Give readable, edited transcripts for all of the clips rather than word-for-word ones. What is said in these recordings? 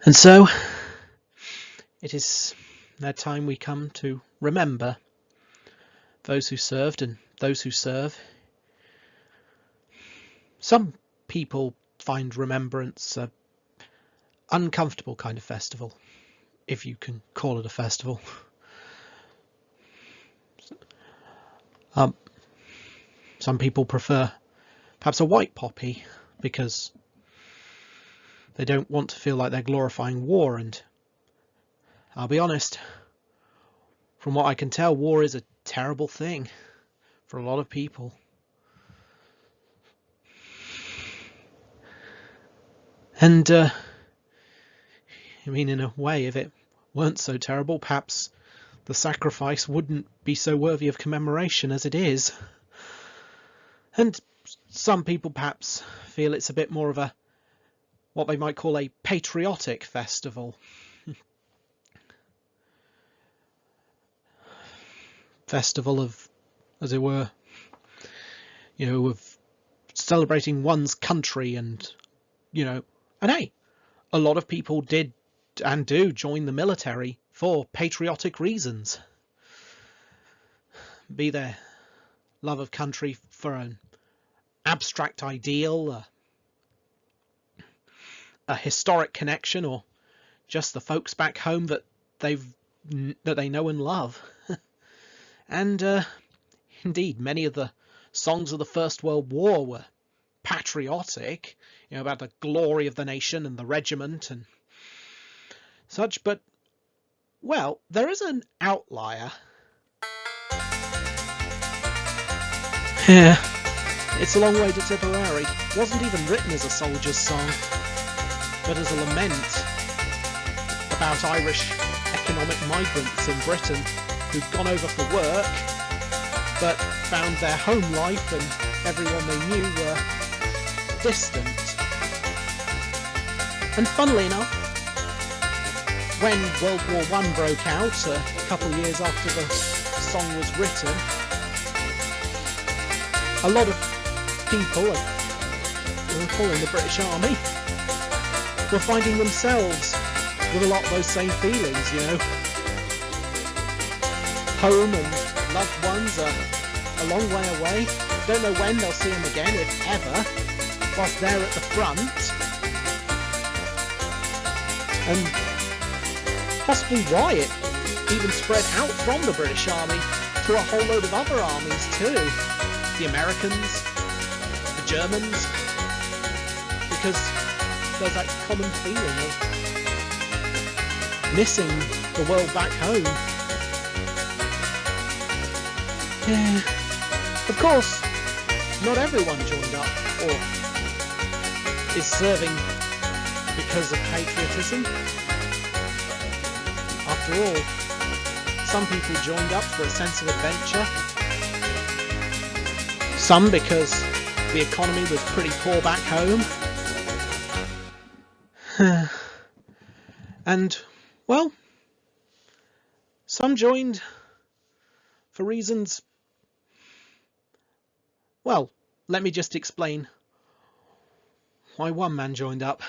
And so it is that time we come to remember those who served and those who serve. Some people find Remembrance an uncomfortable kind of festival, if you can call it a festival. Some people prefer perhaps a white poppy because they don't want to feel like they're glorifying war, and I'll be honest, from what I can tell, war is a terrible thing for a lot of people. And, I mean, in a way, if it weren't so terrible, perhaps the sacrifice wouldn't be so worthy of commemoration as it is. And some people perhaps feel it's a bit more of a, what they might call a patriotic festival. Festival of, as it were, of celebrating one's country and, and hey, a lot of people did and do join the military for patriotic reasons. Be their love of country for an abstract ideal, a historic connection, or just the folks back home that they know and love. And indeed, many of the songs of the First World War were patriotic, about the glory of the nation and the regiment and such. But, well, there is an outlier. Yeah, It's a Long Way to Tipperary wasn't even written as a soldier's song, but as a lament about Irish economic migrants in Britain who'd gone over for work, but found their home life and everyone they knew were distant. And funnily enough, when World War I broke out, a couple of years after the song was written, a lot of people who were following the British Army were finding themselves with a lot of those same feelings, Home and loved ones are a long way away. Don't know when they'll see them again, if ever, whilst they're at the front. And possibly why it even spread out from the British Army to a whole load of other armies too. The Americans, the Germans, because there's that common feeling of missing the world back home. Yeah. Of course, not everyone joined up or is serving because of patriotism. After all, some people joined up for a sense of adventure. Some because the economy was pretty poor back home. And, well, some joined for reasons... Well, let me just explain why one man joined up.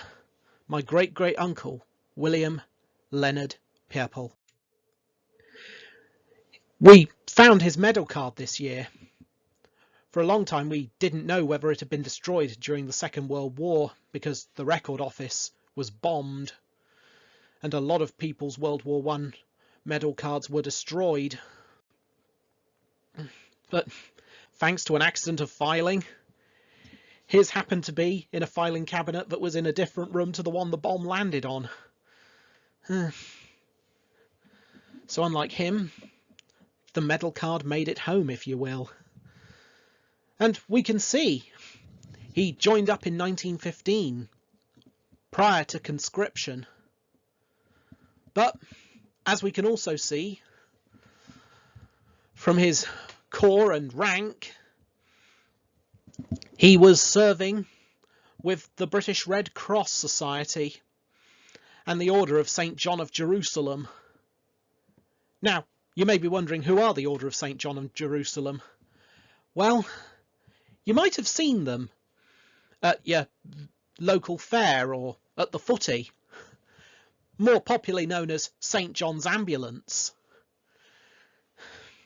My great-great-uncle, William Leonard Pierpont. We found his medal card this year. For a long time we didn't know whether it had been destroyed during the Second World War because the record office was bombed and a lot of people's World War I medal cards were destroyed. But thanks to an accident of filing, his happened to be in a filing cabinet that was in a different room to the one the bomb landed on. So unlike him, the medal card made it home, if you will. And we can see he joined up in 1915, prior to conscription. But, as we can also see from his corps and rank, he was serving with the British Red Cross Society and the Order of St. John of Jerusalem. Now, you may be wondering, who are the Order of St. John of Jerusalem? Well, you might have seen them at your local fair or at the footy. more popularly known as St. John's Ambulance,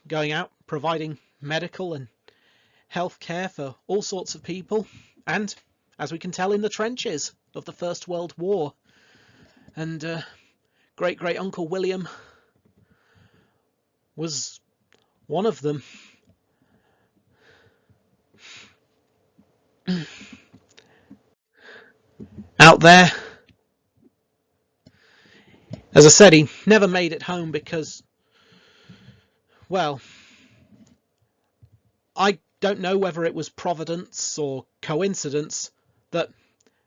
going out providing medical and health care for all sorts of people, and, as we can tell, in the trenches of the First World War. And great-great-uncle William was one of them. Out there, as I said, he never made it home because, well, I don't know whether it was providence or coincidence that,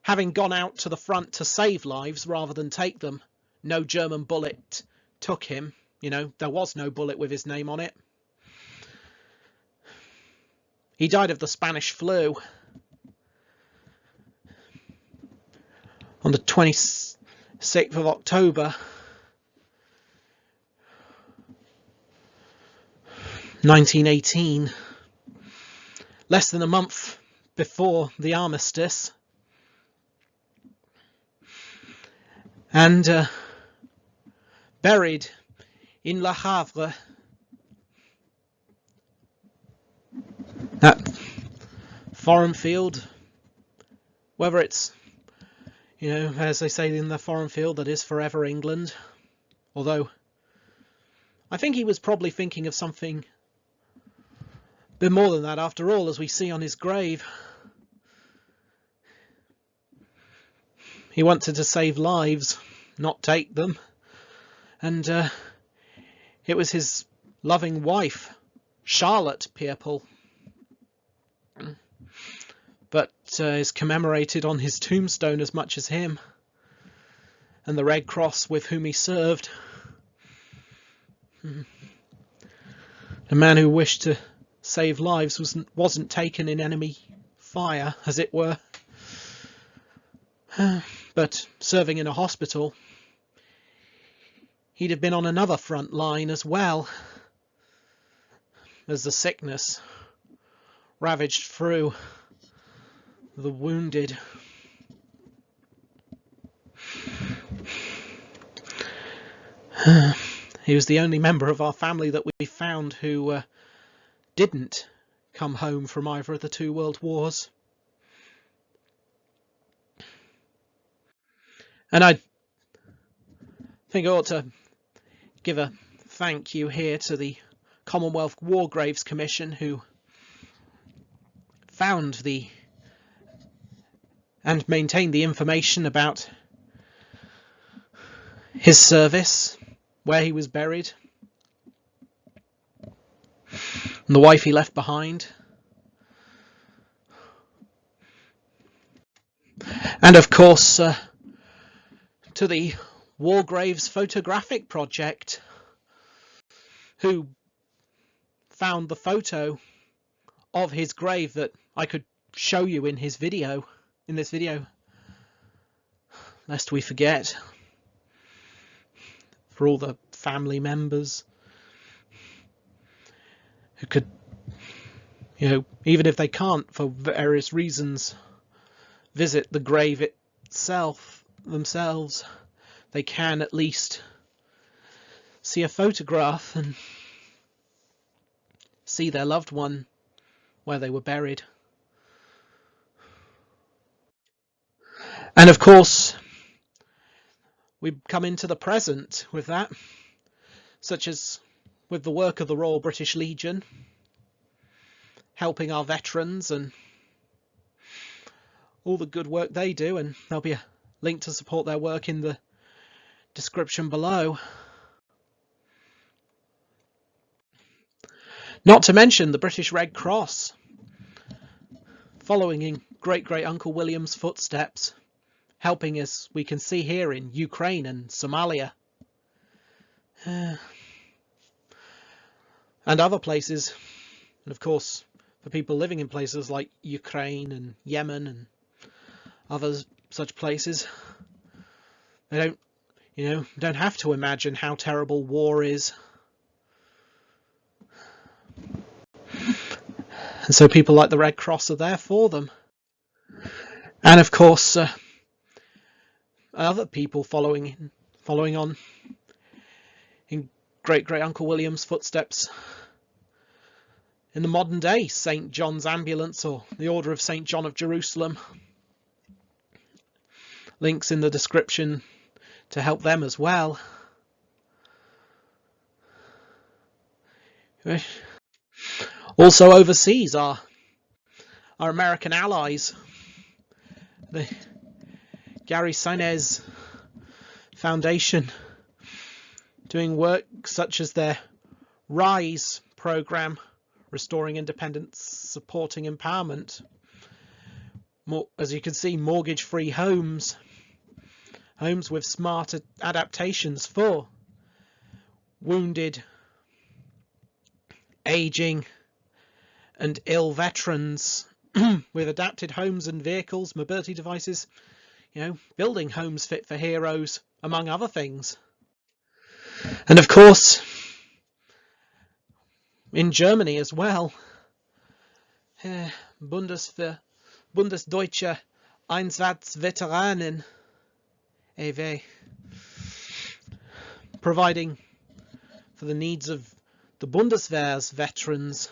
having gone out to the front to save lives rather than take them, no German bullet took him. You know, there was no bullet with his name on it. He died of the Spanish flu on the 26th of October 1918, less than a month before the armistice. And buried in Le Havre, that foreign field, whether it's, you know, as they say in the foreign field, that is forever England. Although I think he was probably thinking of something a bit more than that, after all, as we see on his grave. He wanted to save lives, not take them. And it was his loving wife, Charlotte Pierpont, but is commemorated on his tombstone as much as him, and the Red Cross with whom he served. A man who wished to save lives wasn't taken in enemy fire, as it were, but serving in a hospital. He'd have been on another front line as well, as the sickness ravaged through the wounded. He was the only member of our family that we found who didn't come home from either of the two world wars. And I think I ought to give a thank you here to the Commonwealth War Graves Commission, who found and maintained the information about his service, where he was buried, and the wife he left behind. And of course, to the War Graves Photographic Project, who found the photo of his grave that I could show you in this video, lest we forget, for all the family members who could, you know, even if they can't for various reasons visit the grave itself themselves, they can at least see a photograph and see their loved one where they were buried. And of course, we come into the present with that, such as with the work of the Royal British Legion, helping our veterans and all the good work they do, and there'll be a link to support their work in the description below. Not to mention the British Red Cross, following in great-great-uncle William's footsteps, helping, as we can see here, in Ukraine and Somalia. And other places. And of course, for people living in places like Ukraine and Yemen and other such places, they don't have to imagine how terrible war is. And so people like the Red Cross are there for them. And of course, other people following following on in great-great-uncle William's footsteps. In the modern day, St. John's Ambulance or the Order of St. John of Jerusalem. Links in the description to help them as well. Also overseas, our American allies, the Gary Sinise Foundation, doing work such as their RISE program, Restoring Independence, Supporting Empowerment. As you can see, mortgage-free homes with smart adaptations for wounded, aging and ill veterans, with adapted homes and vehicles, mobility devices, building homes fit for heroes, among other things. And of course, in Germany as well, Bundesdeutsche Einsatzveteranen e.V., providing for the needs of the Bundeswehr's veterans.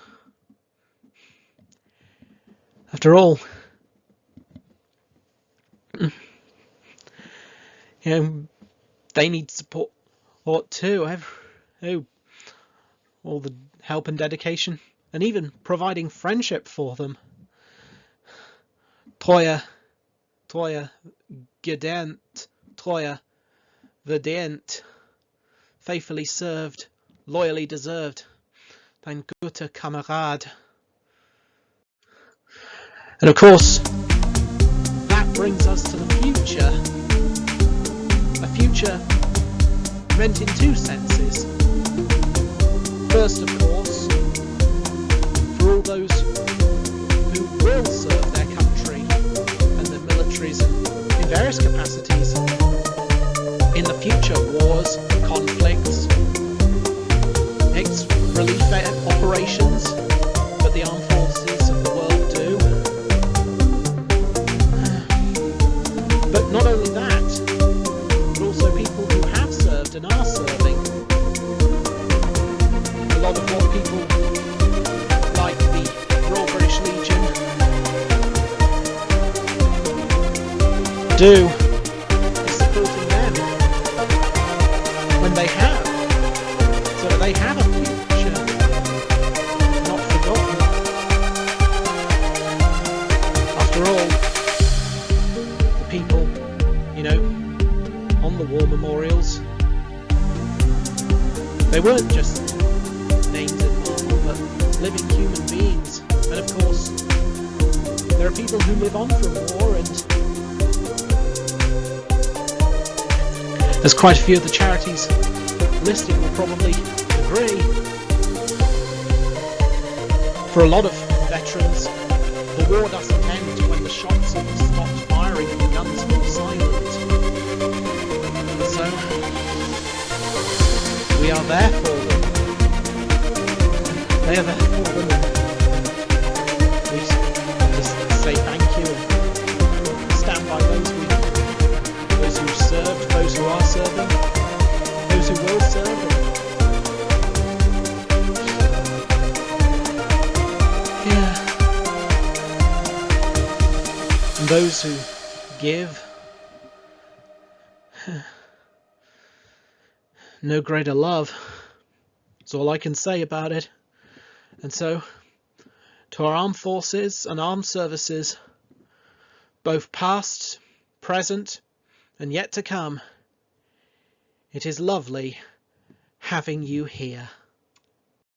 After all, they need support too. All the help and dedication, and even providing friendship for them. Treue gedient, Treue verdient, faithfully served, loyally deserved, dein guter Kamerad. And of course, that brings us to the future. A future meant in two senses. First, of course, for all those who will serve their country and their militaries in various capacities in the future, wars, conflicts, relief operations that the armed forces of the world do. But not only that, but also people who have served and are serving. A lot of what people like the Royal British Legion do is supporting them when they have, so that they have a future not forgotten. After all, the people, on the war memorials, they weren't just names in marble, but living human beings. And of course, there are people who live on from war, and there's quite a few of the charities listed will probably agree. For a lot of veterans, the war doesn't end when the shots have stopped firing and the guns fall silent. So, we are there for them. They are there for them. We just say thank you and stand by those who served, those who are serving, those who will serve. And those who give. No greater love. That's all I can say about it. And so, to our armed forces and armed services, both past, present, and yet to come, it is lovely having you here.